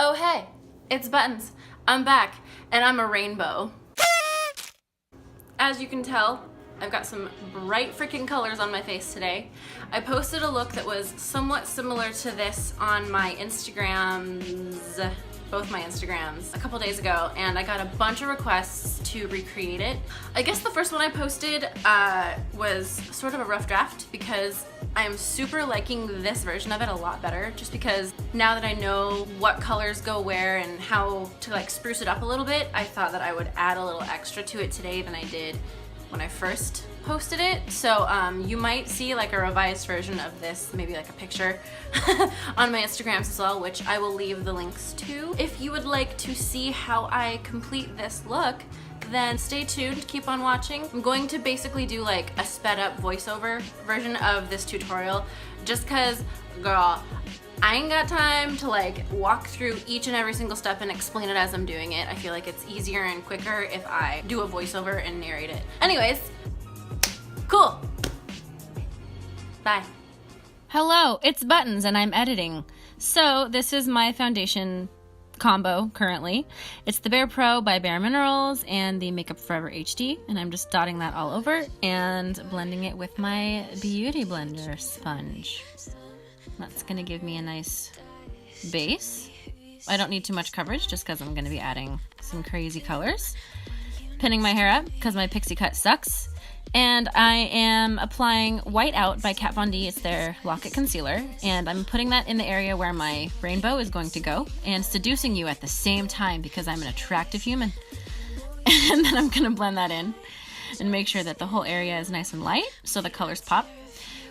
Oh hey, it's Buttons. I'm back, and I'm a rainbow. As you can tell, I've got some bright freaking colors on my face today. I posted a look that was somewhat similar to this on my Instagrams, both my Instagrams, a couple days ago, and I got a bunch of requests to recreate it. I guess the first one I posted was sort of a rough draft because I am super liking this version of it a lot better, just because now that I know what colors go where and how to like spruce it up a little bit, I thought that I would add a little extra to it today than I did when I first posted it. So you might see like a revised version of this, maybe like a picture on my Instagrams as well, which I will leave the links to. If you would like to see how I complete this look, then stay tuned, keep on watching. I'm going to basically do like a sped up voiceover version of this tutorial, just cause, girl, I ain't got time to like walk through each and every single step and explain it as I'm doing it. I feel like it's easier and quicker if I do a voiceover and narrate it. Anyways, cool. Bye. Hello, it's Buttons and I'm editing. So this is my foundation combo currently. It's the BarePro by Bare Minerals and the Makeup Forever HD, and I'm just dotting that all over and blending it with my Beauty Blender sponge. That's gonna give me a nice base. I don't need too much coverage just because I'm gonna be adding some crazy colors. Pinning my hair up because my pixie cut sucks. And I am applying White Out by Kat Von D. It's their Lock-It Concealer. And I'm putting that in the area where my rainbow is going to go and seducing you at the same time because I'm an attractive human. And then I'm gonna blend that in and make sure that the whole area is nice and light so the colors pop.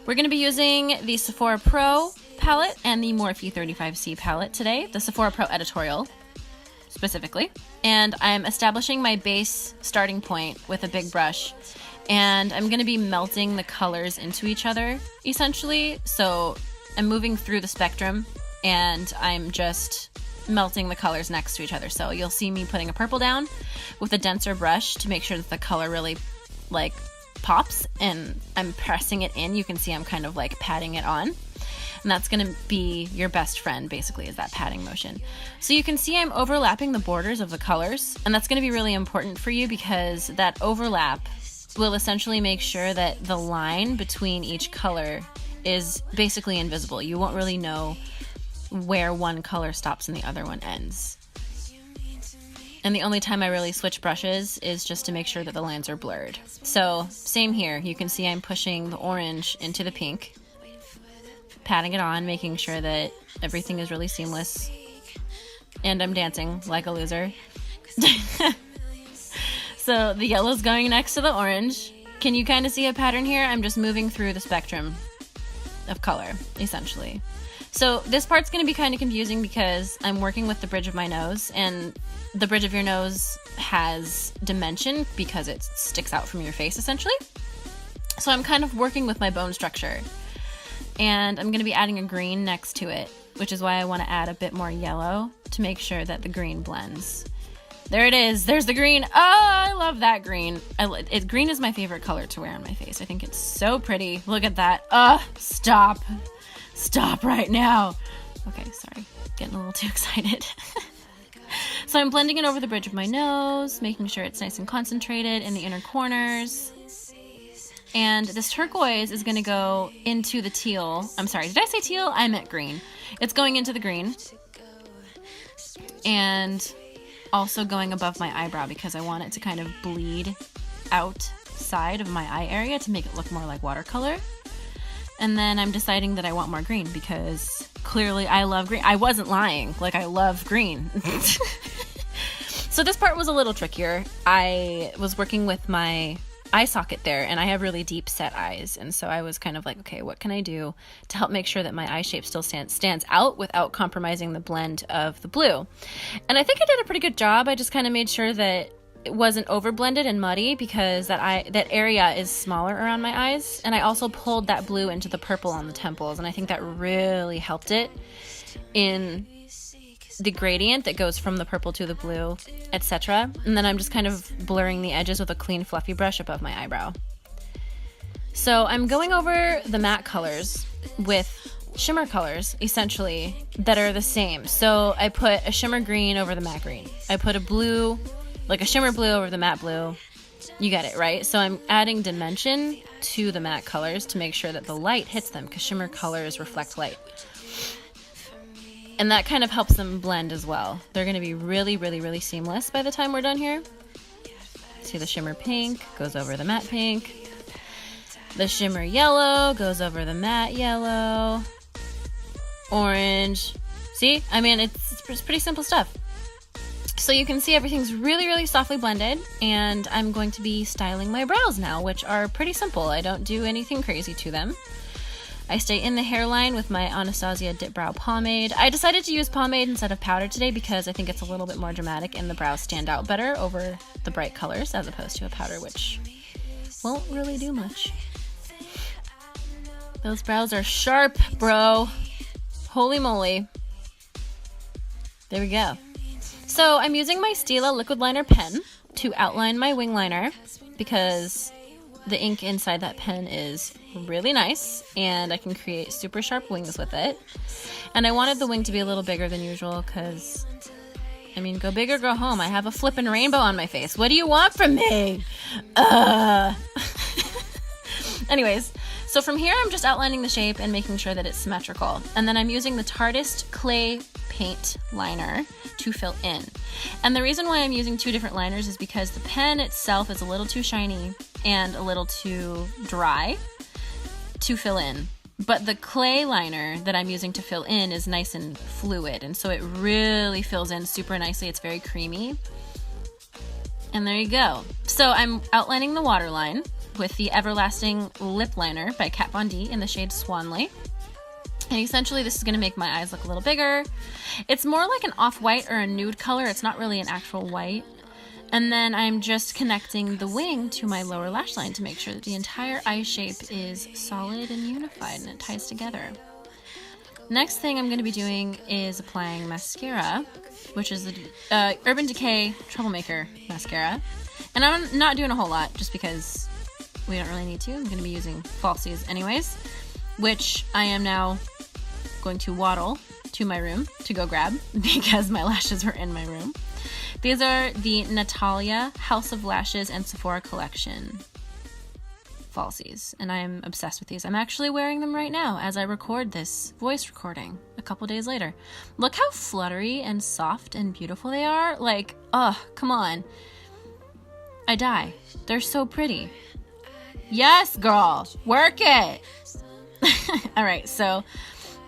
We're going to be using the Sephora Pro palette and the Morphe 35C palette today, the Sephora Pro Editorial specifically. And I'm establishing my base starting point with a big brush. And I'm going to be melting the colors into each other, essentially. So I'm moving through the spectrum and I'm just melting the colors next to each other. So you'll see me putting a purple down with a denser brush to make sure that the color really like pops, and I'm pressing it in. You can see I'm kind of like patting it on, and that's gonna be your best friend basically, is that patting motion. So you can see I'm overlapping the borders of the colors, and that's gonna be really important for you because that overlap will essentially make sure that the line between each color is basically invisible. You won't really know where one color stops and the other one ends. And the only time I really switch brushes is just to make sure that the lines are blurred. So same here, you can see I'm pushing the orange into the pink, patting it on, making sure that everything is really seamless. And I'm dancing like a loser. So the yellow's going next to the orange. Can you kind of see a pattern here? I'm just moving through the spectrum of color, essentially. So this part's going to be kind of confusing because I'm working with the bridge of my nose, and the bridge of your nose has dimension because it sticks out from your face, essentially. So I'm kind of working with my bone structure. And I'm going to be adding a green next to it, which is why I want to add a bit more yellow to make sure that the green blends. There it is. There's the green. Oh, I love that green. Green is my favorite color to wear on my face. I think it's so pretty. Look at that. Stop. Stop right now. Okay, sorry. Getting a little too excited. So I'm blending it over the bridge of my nose, making sure it's nice and concentrated in the inner corners. And this turquoise is going to go into the teal. I'm sorry, did I say teal? I meant green. It's going into the green. And also going above my eyebrow because I want it to kind of bleed outside of my eye area to make it look more like watercolor. And then I'm deciding that I want more green because clearly I love green. I wasn't lying. Like, I love green. So this part was a little trickier. I was working with my eye socket there, and I have really deep set eyes. And so I was kind of like, okay, what can I do to help make sure that my eye shape still stands out without compromising the blend of the blue? And I think I did a pretty good job. I just kind of made sure that it wasn't over blended and muddy because that area is smaller around my eyes. And I also pulled that blue into the purple on the temples, and I think that really helped it in the gradient that goes from the purple to the blue, etc. And then I'm just kind of blurring the edges with a clean fluffy brush above my eyebrow. So I'm going over the matte colors with shimmer colors, essentially, that are the same. So I put a shimmer green over the matte green. I put a blue, like a shimmer blue over the matte blue. You get it, right? So I'm adding dimension to the matte colors to make sure that the light hits them, because shimmer colors reflect light. And that kind of helps them blend as well. They're going to be really, really, really seamless by the time we're done here. See, the shimmer pink goes over the matte pink. The shimmer yellow goes over the matte yellow. Orange. See? I mean, it's pretty simple stuff. So you can see everything's really, really softly blended, and I'm going to be styling my brows now, which are pretty simple. I don't do anything crazy to them. I stay in the hairline with my Anastasia Dip Brow Pomade. I decided to use pomade instead of powder today because I think it's a little bit more dramatic and the brows stand out better over the bright colors as opposed to a powder, which won't really do much. Those brows are sharp, bro. Holy moly. There we go. So I'm using my Stila liquid liner pen to outline my wing liner because the ink inside that pen is really nice and I can create super sharp wings with it. And I wanted the wing to be a little bigger than usual because, I mean, go big or go home. I have a flippin' rainbow on my face. What do you want from me? Anyways, so from here I'm just outlining the shape and making sure that it's symmetrical. And then I'm using the Tarteist Clay Paint Liner to fill in. And the reason why I'm using two different liners is because the pen itself is a little too shiny and a little too dry to fill in. But the clay liner that I'm using to fill in is nice and fluid, and so it really fills in super nicely. It's very creamy. And there you go. So I'm outlining the waterline with the Everlasting Lip Liner by Kat Von D in the shade Swanly. And essentially this is going to make my eyes look a little bigger. It's more like an off-white or a nude color. It's not really an actual white. And then I'm just connecting the wing to my lower lash line to make sure that the entire eye shape is solid and unified and it ties together. Next thing I'm going to be doing is applying mascara, which is the Urban Decay Troublemaker mascara. And I'm not doing a whole lot just because we don't really need to. I'm going to be using falsies anyways, which I am now going to waddle to my room to go grab because my lashes were in my room. These are the Natalia House of Lashes and Sephora Collection falsies, and I'm obsessed with these. I'm actually wearing them right now as I record this voice recording a couple days later. Look how fluttery and soft and beautiful they are. Like, oh, come on. I die. They're so pretty. Yes, girl. Work it. All right, so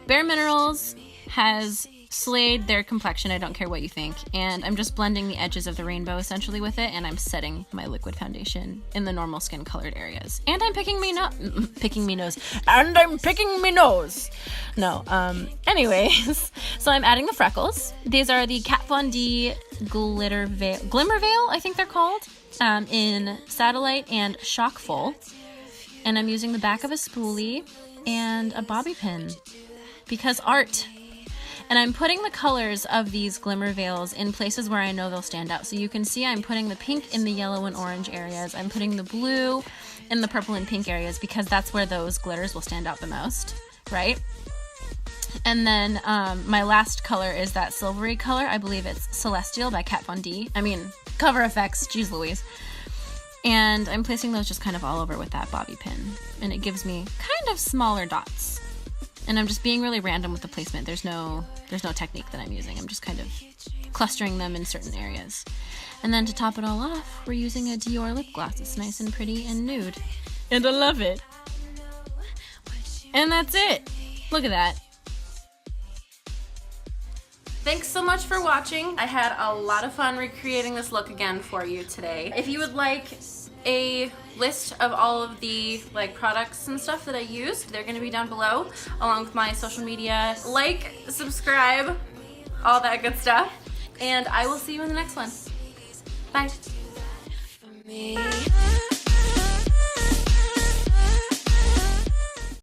Bare Minerals has slayed their complexion. I don't care what you think. And I'm just blending the edges of the rainbow essentially with it, and I'm setting my liquid foundation in the normal skin colored areas. And I'm picking me nose. And I'm picking me nose. No, anyways, so I'm adding the freckles. These are the Kat Von D Glimmer Veil, I think they're called, in Satellite and Shockful. And I'm using the back of a spoolie and a bobby pin because art. And I'm putting the colors of these glimmer veils in places where I know they'll stand out. So you can see I'm putting the pink in the yellow and orange areas. I'm putting the blue in the purple and pink areas because that's where those glitters will stand out the most, right? And then my last color is that silvery color. I believe it's Celestial by Kat Von D. I mean, Cover FX, geez Louise. And I'm placing those just kind of all over with that bobby pin. And it gives me kind of smaller dots. And I'm just being really random with the placement. There's no technique that I'm using. I'm just kind of clustering them in certain areas. And then to top it all off, we're using a Dior lip gloss. It's nice and pretty and nude. And I love it. And that's it. Look at that. Thanks so much for watching. I had a lot of fun recreating this look again for you today. If you would like a list of all of the products and stuff that I used, they're going to be down below along with my social media. Like, subscribe, all that good stuff, and I will see you in the next one. Bye.